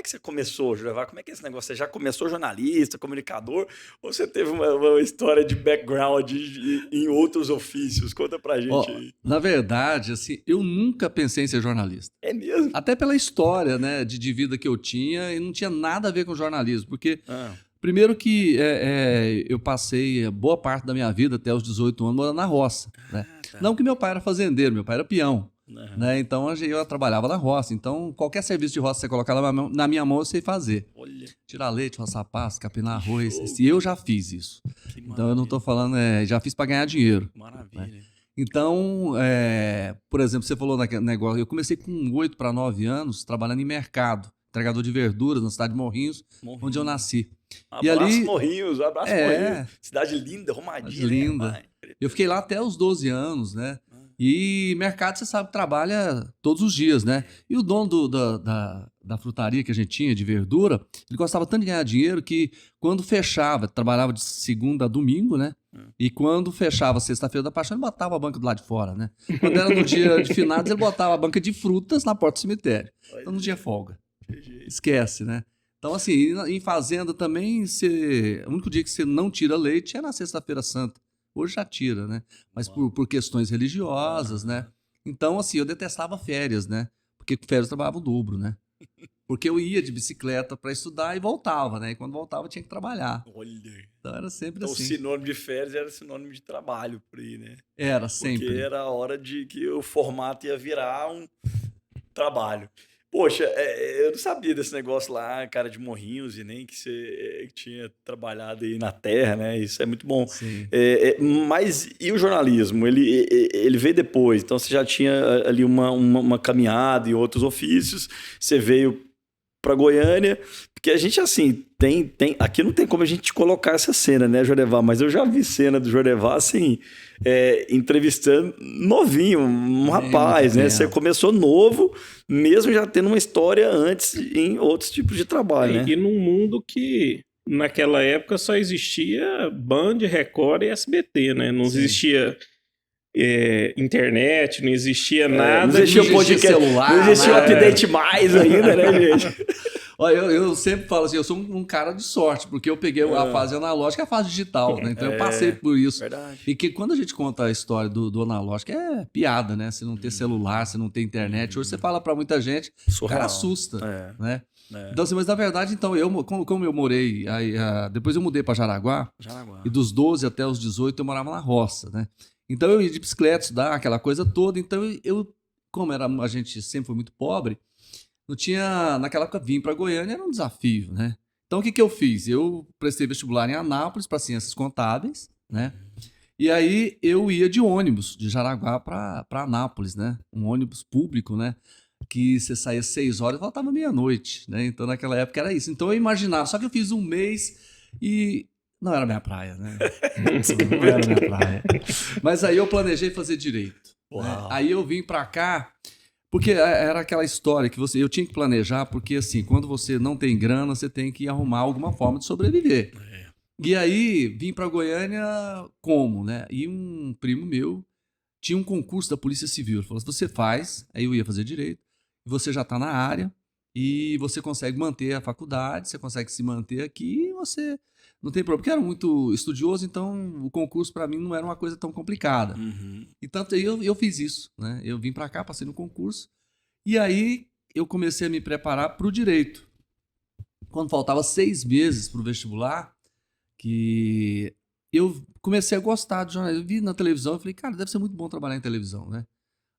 que você começou, Jurevá? Como é que é esse negócio? Você já começou jornalista, comunicador, ou você teve uma história de background em outros ofícios? Conta pra gente Ó, aí. na verdade, assim, eu nunca pensei em ser jornalista. É mesmo? Até pela história, né, de vida que eu tinha, e não tinha nada a ver com jornalismo. Porque, Ah, primeiro que eu passei boa parte da minha vida, até os 18 anos, morando na roça, né? tá. Não que meu pai era fazendeiro, meu pai era peão, Aham. né? Então, eu trabalhava na roça. Então, qualquer serviço de roça que você colocar na minha mão, eu sei fazer. Olha, Tirar leite, roçar pasto, capinar que arroz. show, E eu cara. já fiz isso. Que Então, eu não estou maravilha. falando, já fiz para ganhar dinheiro, né? Maravilha. Então, por exemplo, você falou naquele negócio, eu comecei com 8 para 9 anos trabalhando em mercado, entregador de verduras na cidade de Morrinhos, onde eu Morrinho. nasci. E Abraço, ali, Morrinhos. Abraço, Morrinhos. é, Cidade linda, cidade arrumadinha, né, linda. pai? Eu fiquei lá até os 12 anos, né? E mercado, você sabe, trabalha todos os dias, né? E o dono da frutaria que a gente tinha, de verdura, ele gostava tanto de ganhar dinheiro que quando fechava, trabalhava de segunda a domingo, né? E quando fechava sexta-feira da paixão, ele botava a banca do lado de fora, né? Quando era no dia de finados, ele botava a banca de frutas na porta do cemitério. Então não tinha folga. Que jeito. Esquece, né? Então, assim, em fazenda também, o único dia que você não tira leite é na sexta-feira santa. Hoje já tira, né? Mas por questões religiosas, né? Então, assim, eu detestava férias, né? Porque férias eu trabalhava o dobro, né? Porque eu ia de bicicleta para estudar e voltava, né? E quando voltava tinha que trabalhar. Olha. Então era sempre Então, o assim. sinônimo de férias era sinônimo de trabalho por aí, né? Era Porque sempre. era a hora de que o formato ia virar um trabalho. Poxa, eu não sabia desse negócio lá, cara, de Morrinhos, e nem que você tinha trabalhado aí na terra, né? Isso é muito bom. Sim. Mas e o jornalismo? Ele veio depois, então você já tinha ali uma caminhada em outros ofícios, você veio para Goiânia, porque a gente, assim, aqui não tem como a gente colocar essa cena, né, Jorevá? Mas eu já vi cena do Jorevá, assim, entrevistando novinho, um Tem muito rapaz, né? Você tempo. começou novo, mesmo já tendo uma história antes em outros tipos de trabalho, né? E num mundo que naquela época só existia Band, Record e SBT, né? Não Sim. existia internet, não existia Não nada. existia o existia podcast, celular, não existia o nada. update mais ainda, né, gente? Olha, eu sempre falo assim, eu sou um cara de sorte, porque eu peguei a fase analógica e a fase digital, né? Então eu passei por isso. Verdade. E que quando a gente conta a história do analógico, é piada, né? Se não ter celular, se não ter internet. Hoje você fala pra muita gente, o cara Surreal. assusta, né? É. Então, assim, mas na verdade, então, como eu morei, depois eu mudei pra Jaraguá, Jaraguá. e dos 12 até os 18 eu morava na roça, né? Então eu ia de bicicleta estudar, aquela coisa toda. Então como a gente sempre foi muito pobre, não tinha, naquela época, vim para Goiânia era um desafio, né? Então, o que eu fiz? Eu prestei vestibular em Anápolis para Ciências Contábeis, né? E aí eu ia de ônibus, de Jaraguá para Anápolis, né? Um ônibus público, né? Que você saía 6 horas e voltava meia-noite, né? Então, naquela época era isso. Então, eu imaginava, só que eu fiz um mês e não era minha praia, né? Não era minha praia. Mas aí eu planejei fazer direito, né? Aí eu vim para cá. Porque era aquela história que eu tinha que planejar, porque assim, quando você não tem grana, você tem que arrumar alguma forma de sobreviver. E aí, vim para Goiânia como, né? E um primo meu tinha um concurso da Polícia Civil. Ele falou, se você faz, aí eu ia fazer direito, você já está na área e você consegue manter a faculdade, você consegue se manter aqui e você não tem problema. Porque eu era muito estudioso, então o concurso para mim não era uma coisa tão complicada. E tanto aí eu fiz isso, né? Eu vim para cá, passei no concurso e aí eu comecei a me preparar para o direito. Quando faltava 6 meses para o vestibular, que eu comecei a gostar de jornalismo. Eu vi na televisão e falei, cara, deve ser muito bom trabalhar em televisão, né?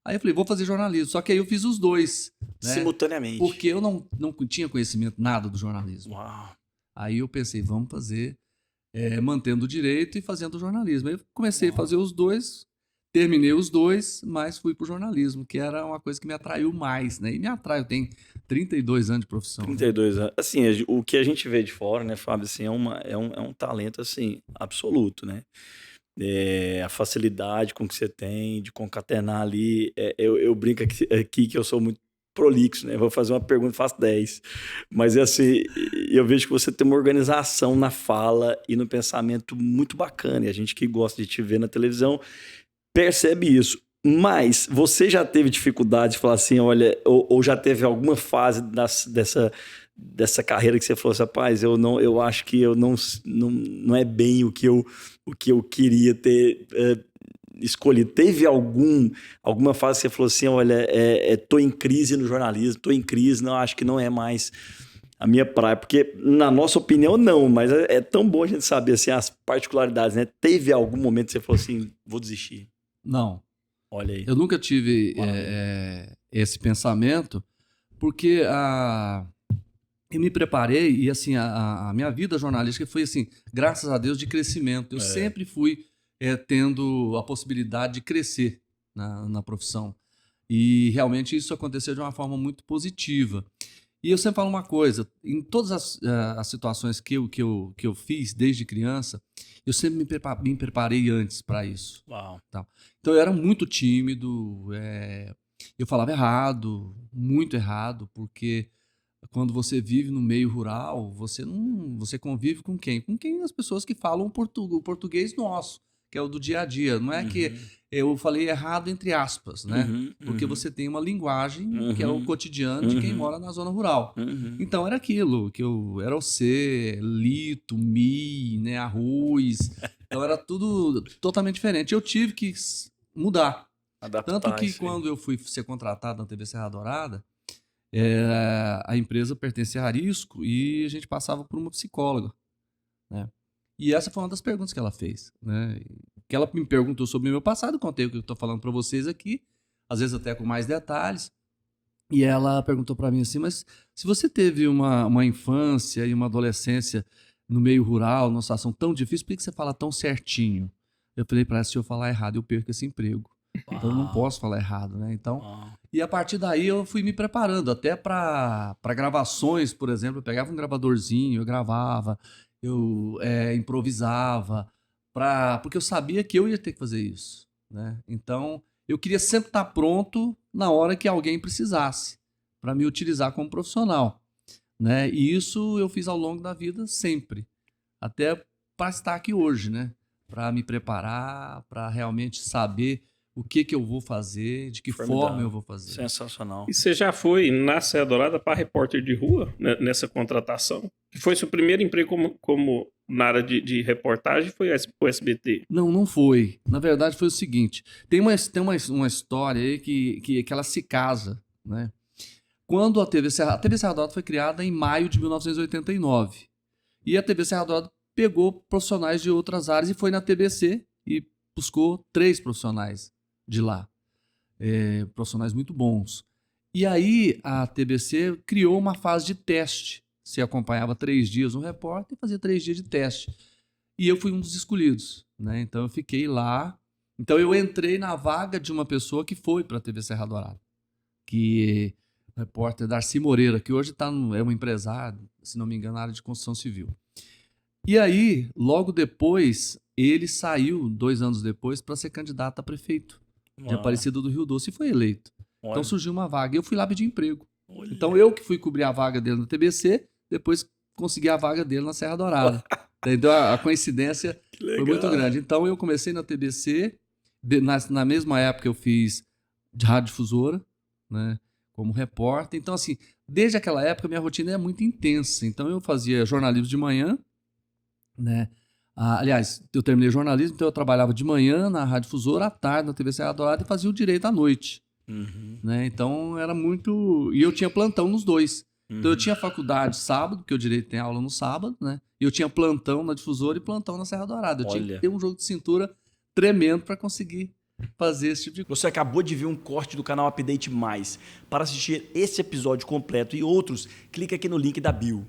Aí eu falei, vou fazer jornalismo. Só que aí eu fiz os dois, né? Simultaneamente. Porque eu não tinha conhecimento nada do jornalismo. Uau. Aí eu pensei, vamos fazer mantendo o direito e fazendo o jornalismo. Aí eu comecei a fazer os dois, terminei os dois, mas fui pro jornalismo, que era uma coisa que me atraiu mais, né? E me atrai, eu tenho 32 anos de profissão. 32 anos. Assim, o que a gente vê de fora, né, Fábio, assim, é um talento, assim, absoluto, né? A facilidade com que você tem de concatenar ali. Eu brinco aqui que eu sou muito prolixo, né? Vou fazer uma pergunta, faço 10. Mas é assim, eu vejo que você tem uma organização na fala e no pensamento muito bacana. E a gente que gosta de te ver na televisão percebe isso. Mas você já teve dificuldade de falar assim, olha, ou já teve alguma fase dessa carreira que você falou assim, rapaz, eu acho que eu não é bem o que eu queria ter escolhido. Teve alguma fase que você falou assim, olha, tô em crise no jornalismo, tô em crise, não, acho que não é mais a minha praia, porque na nossa opinião não, mas é tão bom a gente saber assim, as particularidades, né? Teve algum momento que você falou assim, vou desistir? Não. Olha aí. Eu nunca tive esse pensamento, porque eu me preparei e assim a minha vida jornalística foi assim, graças a Deus, de crescimento. Eu sempre fui tendo a possibilidade de crescer na profissão. E realmente isso aconteceu de uma forma muito positiva. E eu sempre falo uma coisa, em todas as situações que eu fiz desde criança, eu sempre me preparei antes para isso. Uau. Tá? Então eu era muito tímido, eu falava errado, muito errado, porque quando você vive no meio rural, você convive com quem? Com quem? As pessoas que falam o português nosso, que é o do dia a dia. Não é que eu falei errado entre aspas, né? Porque você tem uma linguagem que é o cotidiano de quem mora na zona rural. Então era aquilo, que era o C, lito, mi, né, arroz. Então era tudo totalmente diferente. Eu tive que mudar. Adaptar. Tanto que quando eu fui ser contratado na TV Serra Dourada, a empresa pertencia a Arisco e a gente passava por uma psicóloga, né? E essa foi uma das perguntas que ela fez, né? Que ela me perguntou sobre o meu passado, contei o que eu estou falando para vocês aqui, às vezes até com mais detalhes. E ela perguntou para mim assim, mas se você teve uma infância e uma adolescência no meio rural, numa situação tão difícil, por que você fala tão certinho? Eu falei para ela, se eu falar errado, eu perco esse emprego. Então eu não posso falar errado, né? Então, e a partir daí eu fui me preparando até para gravações, por exemplo, eu pegava um gravadorzinho, eu gravava, eu improvisava, porque eu sabia que eu ia ter que fazer isso, né? Então eu queria sempre estar pronto na hora que alguém precisasse para me utilizar como profissional, né? E isso eu fiz ao longo da vida sempre, até para estar aqui hoje, né? Para me preparar, para realmente saber o que eu vou fazer, de que forma eu vou fazer. Sensacional. E você já foi na Serra Dourada para repórter de rua, né, nessa contratação? Que foi seu primeiro emprego como na área de reportagem, foi o SBT? Não foi. Na verdade foi o seguinte, tem uma história aí que ela se casa, né? Quando a TV Serra Dourada foi criada em maio de 1989. E a TV Serra Dourada pegou profissionais de outras áreas e foi na TBC e buscou 3 profissionais de lá, profissionais muito bons. E aí a TBC criou uma fase de teste. Você acompanhava 3 dias um repórter e fazia 3 dias de teste. E eu fui um dos escolhidos, né? Então eu fiquei lá. Então eu entrei na vaga de uma pessoa que foi para a TV Serra Dourada, que é o repórter Darcy Moreira, que hoje é um empresário, se não me engano, na área de construção civil. E aí, logo depois, ele saiu, 2 anos depois, para ser candidato a prefeito de Aparecida do Rio Doce e foi eleito. Então surgiu uma vaga e eu fui lá pedir emprego. Então eu que fui cobrir a vaga dele no TBC, depois consegui a vaga dele na Serra Dourada. Então a coincidência foi muito grande. Então eu comecei na TBC, na mesma época eu fiz de radiodifusora, né, como repórter. Então assim, desde aquela época minha rotina é muito intensa. Então eu fazia jornalismo de manhã, né? Aliás, eu terminei jornalismo, então eu trabalhava de manhã na radiodifusora, à tarde na TV Serra Dourada e fazia o direito à noite. Né? Então era muito... E eu tinha plantão nos 2. Então eu tinha faculdade sábado, porque o direito tem aula no sábado, né? E eu tinha plantão na difusora e plantão na Serra Dourada. Eu tinha que ter um jogo de cintura tremendo para conseguir fazer esse tipo de coisa. Você acabou de ver um corte do canal Update Mais. Para assistir esse episódio completo e outros, clica aqui no link da bio.